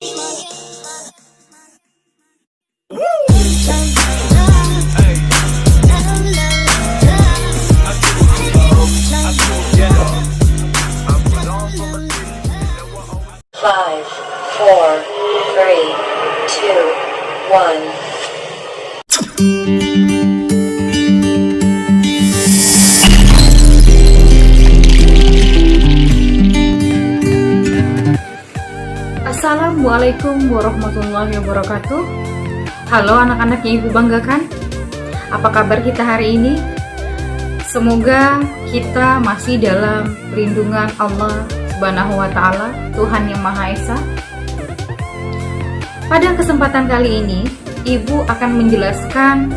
Five, four, three, two, one. Assalamualaikum warahmatullahi wabarakatuh. Halo anak-anak yang ibu banggakan. Apa kabar kita hari ini? Semoga kita masih dalam perlindungan Allah Subhanahu wa Ta'ala, Tuhan yang Maha Esa. Pada kesempatan kali ini, ibu akan menjelaskan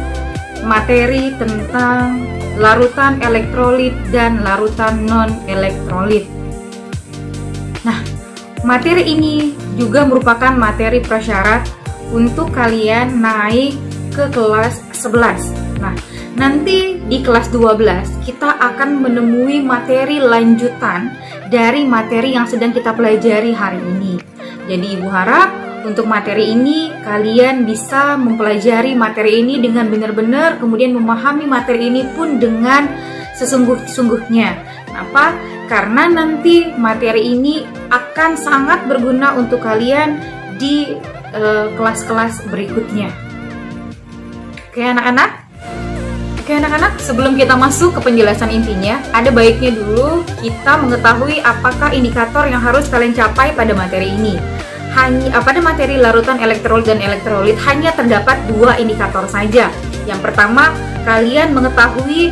materi tentang larutan elektrolit dan larutan non-elektrolit. Nah, materi ini juga merupakan materi prasyarat untuk kalian naik ke kelas 11. Nah, nanti di kelas 12 kita akan menemui materi lanjutan dari materi yang sedang kita pelajari hari ini. Jadi ibu harap untuk materi ini kalian bisa mempelajari materi ini dengan benar-benar, kemudian memahami materi ini pun dengan sesungguh-sungguhnya. Kenapa? Karena nanti materi ini akan sangat berguna untuk kalian di kelas-kelas berikutnya. Oke anak-anak? Oke anak-anak, sebelum kita masuk ke penjelasan intinya, ada baiknya dulu kita mengetahui apakah indikator yang harus kalian capai pada materi ini. Pada materi larutan elektrolit dan elektrolit hanya terdapat dua indikator saja. Yang pertama, kalian mengetahui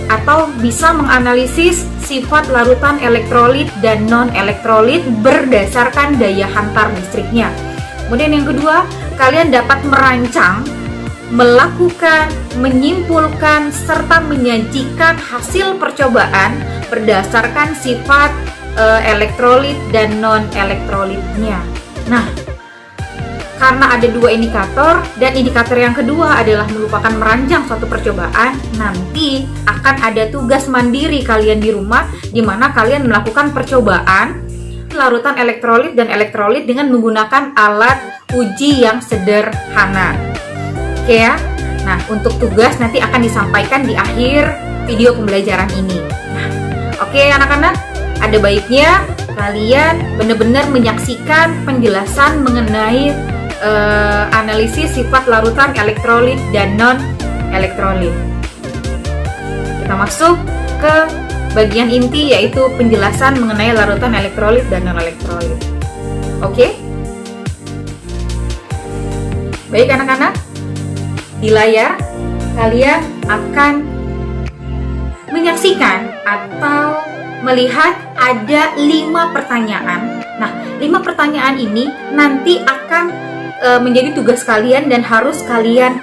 atau bisa menganalisis sifat larutan elektrolit dan non-elektrolit berdasarkan daya hantar listriknya. Kemudian yang kedua, kalian dapat merancang, melakukan, menyimpulkan, serta menyajikan hasil percobaan berdasarkan sifat elektrolit dan non-elektrolitnya. Nah, karena ada dua indikator, dan indikator yang kedua adalah merupakan merancang suatu percobaan, nanti akan ada tugas mandiri kalian di rumah, di mana kalian melakukan percobaan larutan elektrolit dan elektrolit dengan menggunakan alat uji yang sederhana. Oke ya. Nah, untuk tugas nanti akan disampaikan di akhir video pembelajaran ini. Nah, oke anak-anak, ada baiknya kalian benar-benar menyaksikan penjelasan mengenai analisis sifat larutan elektrolit dan non-elektrolit. Kita masuk ke bagian inti, yaitu penjelasan mengenai larutan elektrolit dan non-elektrolit. Oke? Baik anak-anak, di layar kalian akan menyaksikan atau melihat ada 5 pertanyaan. Nah, 5 pertanyaan ini nanti akan menjadi tugas kalian dan harus kalian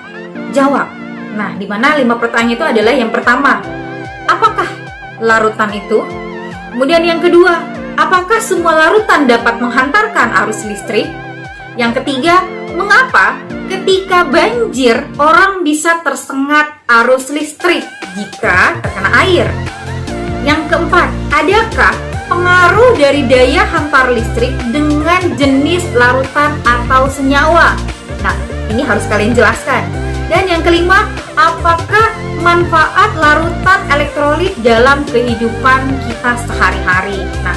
jawab. Nah, di mana 5 pertanyaan itu adalah yang pertama, apakah larutan itu? Kemudian yang kedua, apakah semua larutan dapat menghantarkan arus listrik? Yang ketiga, mengapa ketika banjir orang bisa tersengat arus listrik jika terkena air? Yang keempat, adakah pengaruh dari daya hantar listrik dengan jenis larutan atau senyawa? Nah, ini harus kalian jelaskan. Dan yang kelima, apakah manfaat larutan elektrolit dalam kehidupan kita sehari-hari? Nah,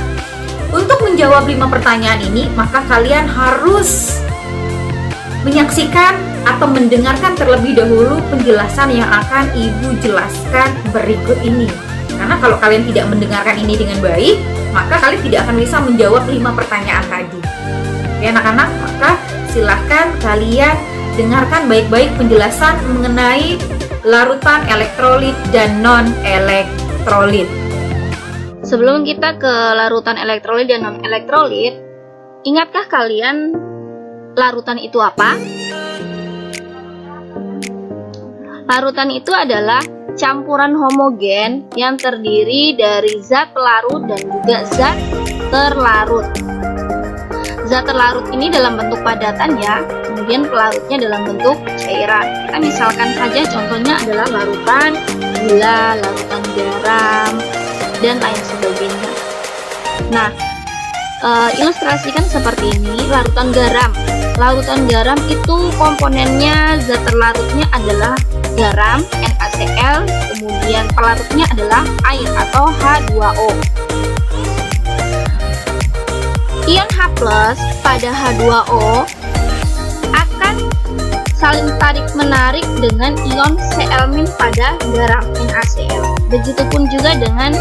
untuk menjawab 5 pertanyaan ini, maka kalian harus menyaksikan atau mendengarkan terlebih dahulu penjelasan yang akan ibu jelaskan berikut ini. Karena kalau kalian tidak mendengarkan ini dengan baik, maka kalian tidak akan bisa menjawab 5 pertanyaan tadi. Oke anak-anak, maka silahkan kalian dengarkan baik-baik penjelasan mengenai larutan elektrolit dan non-elektrolit. Sebelum kita ke larutan elektrolit dan non-elektrolit, ingatkah kalian larutan itu apa? Larutan itu adalah campuran homogen yang terdiri dari zat pelarut dan juga zat terlarut. Zat terlarut ini dalam bentuk padatan ya, kemudian pelarutnya dalam bentuk cairan. Kita misalkan saja contohnya adalah larutan gula, larutan garam, dan lain sebagainya. Nah, ilustrasikan seperti ini. Larutan garam. Larutan garam itu komponennya, zat terlarutnya adalah garam, NaCl, kemudian pelarutnya adalah air atau H2O. Ion H+ pada H2O akan saling tarik-menarik dengan ion Cl- pada garam NaCl. Begitupun juga dengan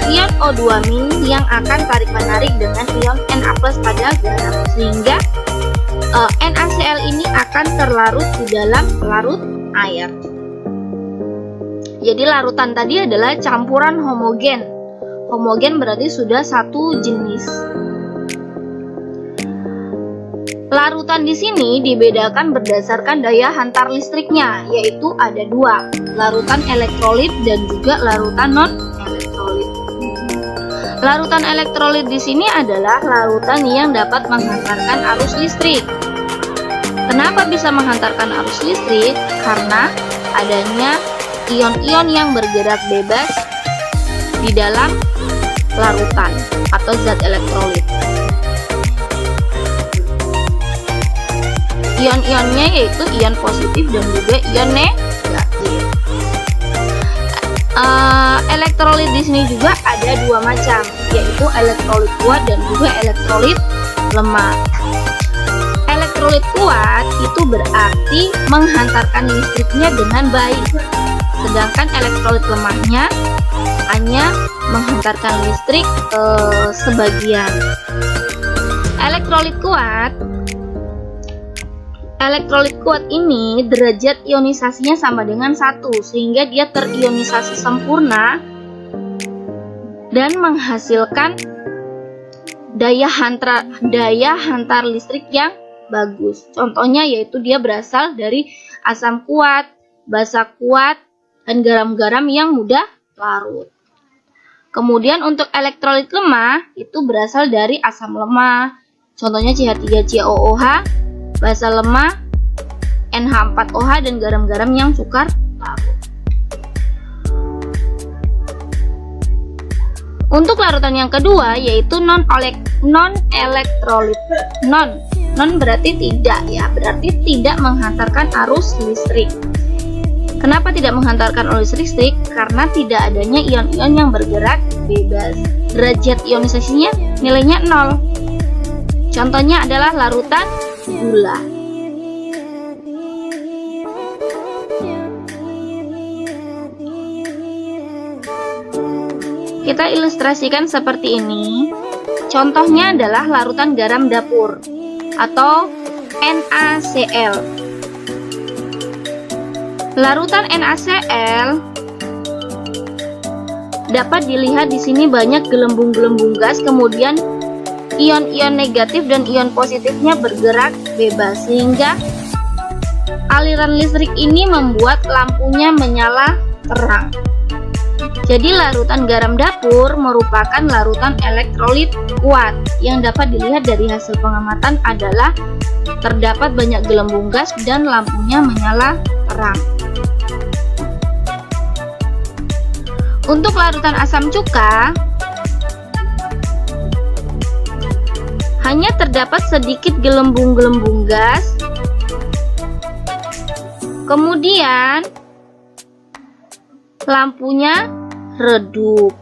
ion O2- yang akan tarik-menarik dengan ion Na+ pada garam, sehingga NaCl ini akan terlarut di dalam larut air. Jadi larutan tadi adalah campuran homogen. Homogen berarti sudah satu jenis. Larutan di sini dibedakan berdasarkan daya hantar listriknya, yaitu ada dua, larutan elektrolit dan juga larutan non-elektrolit. Larutan elektrolit di sini adalah larutan yang dapat menghantarkan arus listrik. Kenapa bisa menghantarkan arus listrik? Karena adanya ion-ion yang bergerak bebas di dalam larutan atau zat elektrolit. Ion-ionnya yaitu ion positif dan juga ion negatif. Elektrolit di sini juga ada dua macam, yaitu elektrolit kuat dan juga elektrolit lemah. Elektrolit kuat itu berarti menghantarkan listriknya dengan baik, sedangkan elektrolit lemahnya hanya menghantarkan listrik sebagian. Elektrolit kuat ini derajat ionisasinya sama dengan 1, sehingga dia terionisasi sempurna dan menghasilkan daya hantar listrik yang bagus. Contohnya yaitu dia berasal dari asam kuat, basa kuat, dan garam-garam yang mudah larut. Kemudian untuk elektrolit lemah itu berasal dari asam lemah, contohnya CH3COOH, basa lemah, NH4OH, dan garam-garam yang sukar larut. Untuk larutan yang kedua yaitu non-elektrolit. Non berarti tidak ya, berarti tidak menghantarkan arus listrik. Kenapa tidak menghantarkan arus listrik? Karena tidak adanya ion-ion yang bergerak bebas. Derajat ionisasinya nilainya 0. Contohnya adalah larutan gula. Kita ilustrasikan seperti ini. Contohnya adalah larutan garam dapur atau NaCl. Larutan NaCl dapat dilihat di sini banyak gelembung-gelembung gas, kemudian ion-ion negatif dan ion positifnya bergerak bebas, sehingga aliran listrik ini membuat lampunya menyala terang. Jadi larutan garam dapur merupakan larutan elektrolit kuat yang dapat dilihat dari hasil pengamatan adalah terdapat banyak gelembung gas dan lampunya menyala terang. Untuk larutan asam cuka hanya terdapat sedikit gelembung-gelembung gas, kemudian lampunya redup.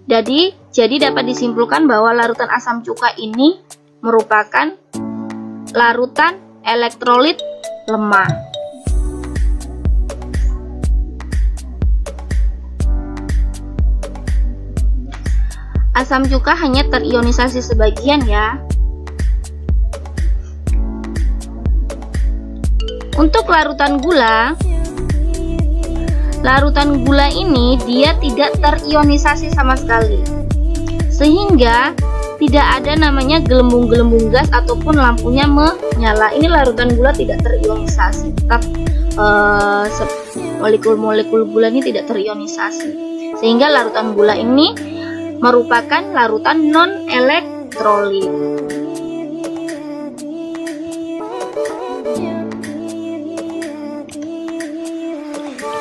Jadi dapat disimpulkan bahwa larutan asam cuka ini merupakan larutan elektrolit lemah. Asam cuka hanya terionisasi sebagian ya. Untuk larutan gula ini dia tidak terionisasi sama sekali, sehingga tidak ada namanya gelembung-gelembung gas ataupun lampunya menyala. Ini larutan gula tidak terionisasi, tetap molekul-molekul gula ini tidak terionisasi, sehingga larutan gula ini merupakan larutan non-elektrolit.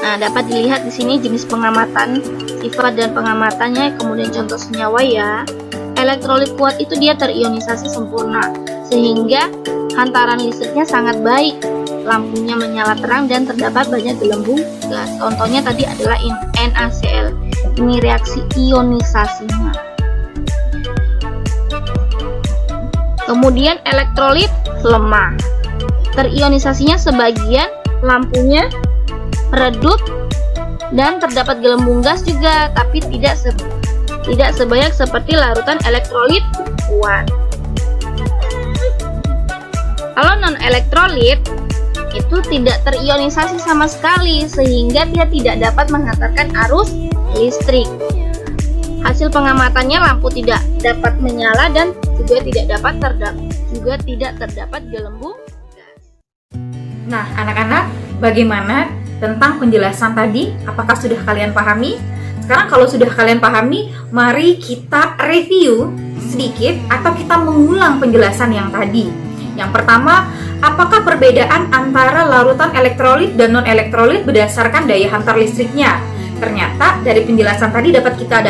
Nah, dapat dilihat di sini jenis pengamatan, sifat dan pengamatannya, kemudian contoh senyawa ya. elektrolit kuat itu dia terionisasi sempurna, sehingga hantaran listriknya sangat baik. Lampunya menyala terang dan terdapat banyak gelembung gas. Contohnya tadi adalah NaCl. Ini reaksi ionisasinya. Kemudian elektrolit lemah. Terionisasinya sebagian, lampunya redup dan terdapat gelembung gas juga, tapi tidak sebanyak seperti larutan elektrolit kuat. Kalau non-elektrolit itu tidak terionisasi sama sekali, sehingga dia tidak dapat menghantarkan arus listrik. Hasil pengamatannya lampu tidak dapat menyala dan juga tidak terdapat gelembung gas. Nah, anak-anak, bagaimana tentang penjelasan tadi? Apakah sudah kalian pahami? Sekarang kalau sudah kalian pahami, mari kita review sedikit atau kita mengulang penjelasan yang tadi. Yang pertama, apakah perbedaan antara larutan elektrolit dan non-elektrolit berdasarkan daya hantar listriknya? Ternyata dari penjelasan tadi dapat kita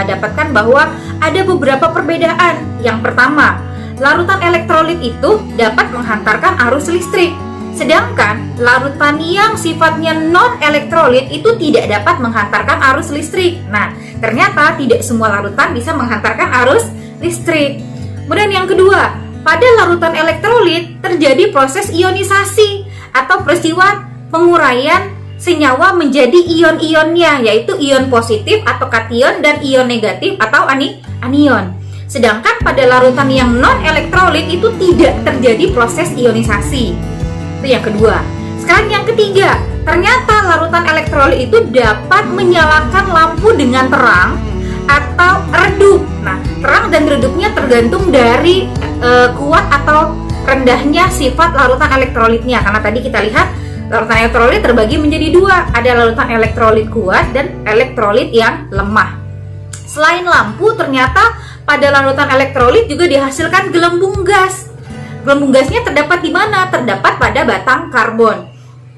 dapatkan bahwa ada beberapa perbedaan. Yang pertama, larutan elektrolit itu dapat menghantarkan arus listrik, sedangkan larutan yang sifatnya non-elektrolit itu tidak dapat menghantarkan arus listrik. Nah, ternyata tidak semua larutan bisa menghantarkan arus listrik. Kemudian yang kedua, pada larutan elektrolit terjadi proses ionisasi atau peristiwa penguraian senyawa menjadi ion-ionnya, yaitu ion positif atau kation dan ion negatif atau anion. Sedangkan pada larutan yang non-elektrolit itu tidak terjadi proses ionisasi. Itu yang kedua. Sekarang yang ketiga, ternyata larutan elektrolit itu dapat menyalakan lampu dengan terang atau redup. Nah, terang dan redupnya tergantung dari kuat atau rendahnya sifat larutan elektrolitnya. Karena tadi kita lihat larutan elektrolit terbagi menjadi dua, ada larutan elektrolit kuat dan elektrolit yang lemah. Selain lampu, ternyata pada larutan elektrolit juga dihasilkan gelembung gas. Gelembung gasnya terdapat di mana? Terdapat pada batang karbon.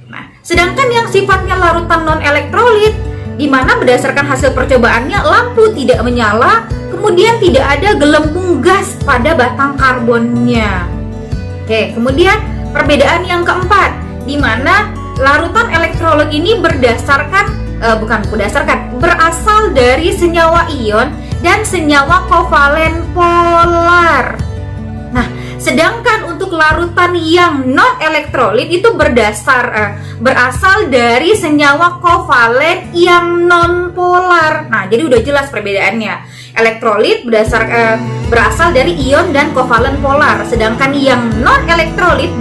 Nah, sedangkan yang sifatnya larutan non-elektrolit, di mana berdasarkan hasil percobaannya lampu tidak menyala, kemudian tidak ada gelembung gas pada batang karbonnya. Oke, kemudian perbedaan yang keempat, di mana larutan elektrolit ini berasal dari senyawa ion dan senyawa kovalen polar. Nah, sedangkan untuk larutan yang non-elektrolit itu berasal dari senyawa kovalen yang non-polar. Nah, jadi udah jelas perbedaannya. Elektrolit berasal dari ion dan kovalen polar, sedangkan yang non-elektrolit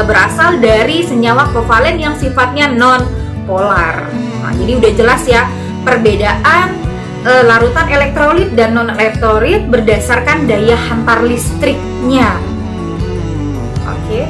berasal dari senyawa kovalen yang sifatnya non-polar. Nah, jadi udah jelas ya perbedaan larutan elektrolit dan non-elektrolit berdasarkan daya hantar listriknya. Oke.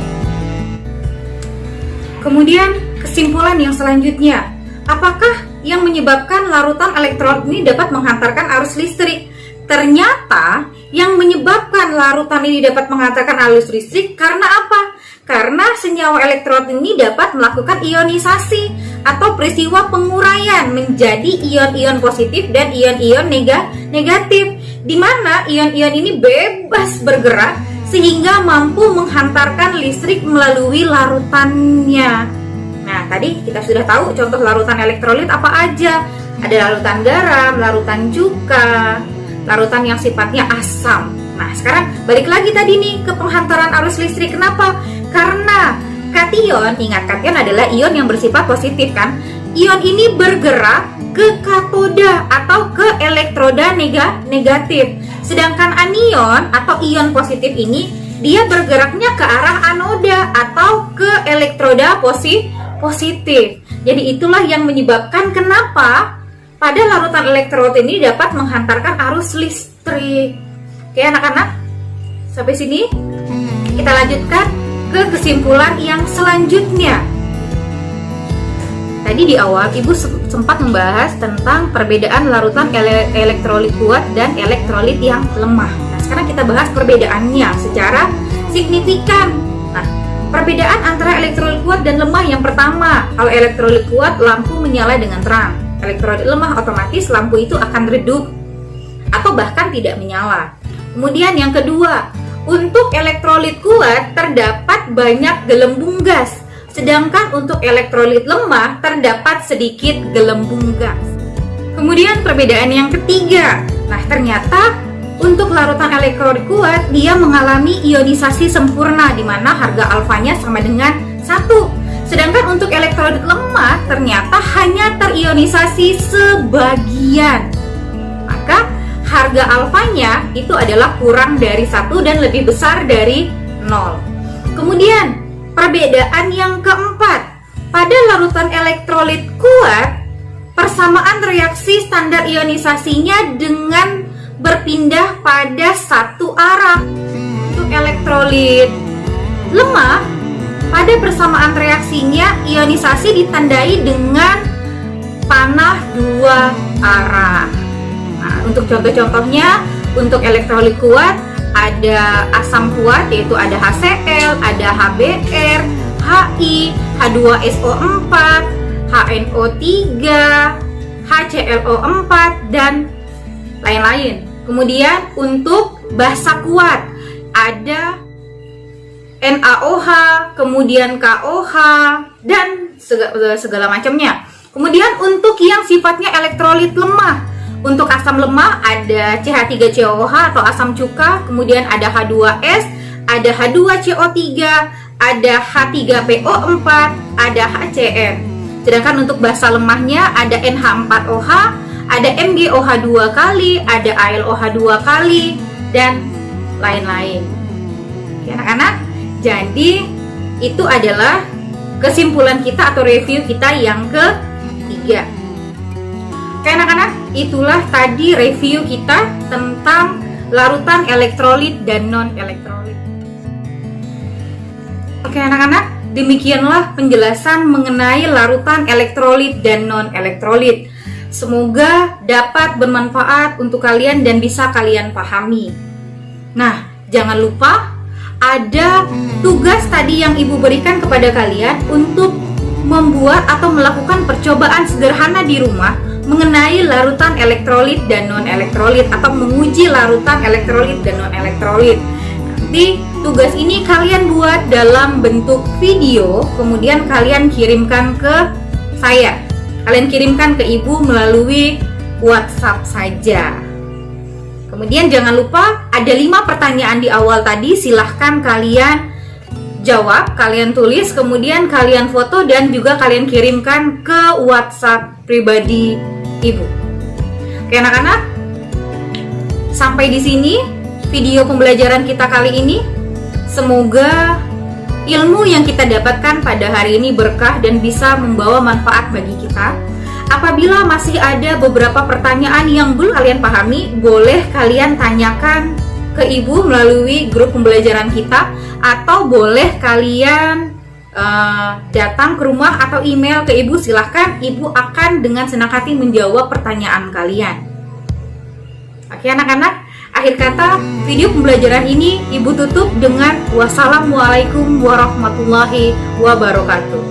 Kemudian kesimpulan yang selanjutnya, apakah yang menyebabkan larutan elektrolit ini dapat menghantarkan arus listrik? Ternyata yang menyebabkan larutan ini dapat menghantarkan arus listrik karena apa? Karena senyawa elektrolit ini dapat melakukan ionisasi atau peristiwa penguraian menjadi ion-ion positif dan ion-ion negatif, di mana ion-ion ini bebas bergerak sehingga mampu menghantarkan listrik melalui larutannya. Nah, tadi kita sudah tahu contoh larutan elektrolit apa aja. Ada larutan garam, larutan cuka, larutan yang sifatnya asam. Nah, sekarang balik lagi tadi nih ke penghantaran arus listrik. Kenapa? Karena kation, ingat kation adalah ion yang bersifat positif kan? Ion ini bergerak ke katoda atau ke elektroda negatif. Sedangkan anion atau ion positif ini dia bergeraknya ke arah anoda atau ke elektroda positif. Jadi itulah yang menyebabkan kenapa pada larutan elektrolit ini dapat menghantarkan arus listrik. Oke anak-anak, sampai sini kita lanjutkan ke kesimpulan yang selanjutnya. Tadi di awal Ibu sempat membahas tentang perbedaan larutan elektrolit kuat dan elektrolit yang lemah. Nah, sekarang kita bahas perbedaannya secara signifikan. Nah, perbedaan antara elektrolit kuat dan lemah yang pertama, kalau elektrolit kuat lampu menyala dengan terang. Elektrolit lemah otomatis lampu itu akan redup. atau bahkan tidak menyala. Kemudian yang kedua, untuk elektrolit kuat terdapat banyak gelembung gas, sedangkan untuk elektrolit lemah terdapat sedikit gelembung gas. Kemudian perbedaan yang ketiga, nah ternyata untuk larutan elektrolit kuat dia mengalami ionisasi sempurna di mana harga alfanya sama dengan 1. Sedangkan untuk elektrolit lemah ternyata hanya terionisasi sebagian. Maka harga alfanya itu adalah kurang dari 1 dan lebih besar dari 0. Kemudian perbedaan yang keempat, pada larutan elektrolit kuat persamaan reaksi standar ionisasinya dengan berpindah pada satu arah. Untuk elektrolit lemah, pada persamaan reaksinya ionisasi ditandai dengan panah dua arah. Nah, untuk contoh-contohnya, untuk elektrolit kuat ada asam kuat yaitu ada HCl, ada HBr, Hi, H2SO4, HNO3, HClO4 dan lain-lain. Kemudian untuk basa kuat ada NaOH, kemudian KOH dan segala macamnya. Kemudian untuk yang sifatnya elektrolit lemah, untuk asam lemah ada CH3COH atau asam cuka, kemudian ada H2S, ada H2CO3, ada H3PO4, ada HCl. Sedangkan untuk basa lemahnya ada NH4OH, ada MgOH 2 kali, ada AlOH 2 kali, dan lain-lain. Oke, anak-anak, jadi itu adalah kesimpulan kita atau review kita yang ketiga. Oke anak-anak, itulah tadi review kita tentang larutan elektrolit dan non-elektrolit. Oke anak-anak, demikianlah penjelasan mengenai larutan elektrolit dan non-elektrolit. Semoga dapat bermanfaat untuk kalian dan bisa kalian pahami. Nah, jangan lupa ada tugas tadi yang ibu berikan kepada kalian untuk membuat atau melakukan percobaan sederhana di rumah mengenai larutan elektrolit dan non-elektrolit atau menguji larutan elektrolit dan non-elektrolit. Nanti tugas ini kalian buat dalam bentuk video, kemudian kalian kirimkan ke saya. Kalian kirimkan ke ibu melalui WhatsApp saja. Kemudian jangan lupa ada 5 pertanyaan di awal tadi, silahkan kalian jawab, kalian tulis, kemudian kalian foto dan juga kalian kirimkan ke WhatsApp pribadi ibu. Oke anak-anak, sampai di sini video pembelajaran kita kali ini. Semoga ilmu yang kita dapatkan pada hari ini berkah dan bisa membawa manfaat bagi kita. Apabila masih ada beberapa pertanyaan yang belum kalian pahami, boleh kalian tanyakan ke ibu melalui grup pembelajaran kita, atau boleh kalian datang ke rumah atau email ke ibu. Silahkan, ibu akan dengan senang hati menjawab pertanyaan kalian. Oke anak-anak, akhir kata video pembelajaran ini ibu tutup dengan wassalamualaikum warahmatullahi wabarakatuh.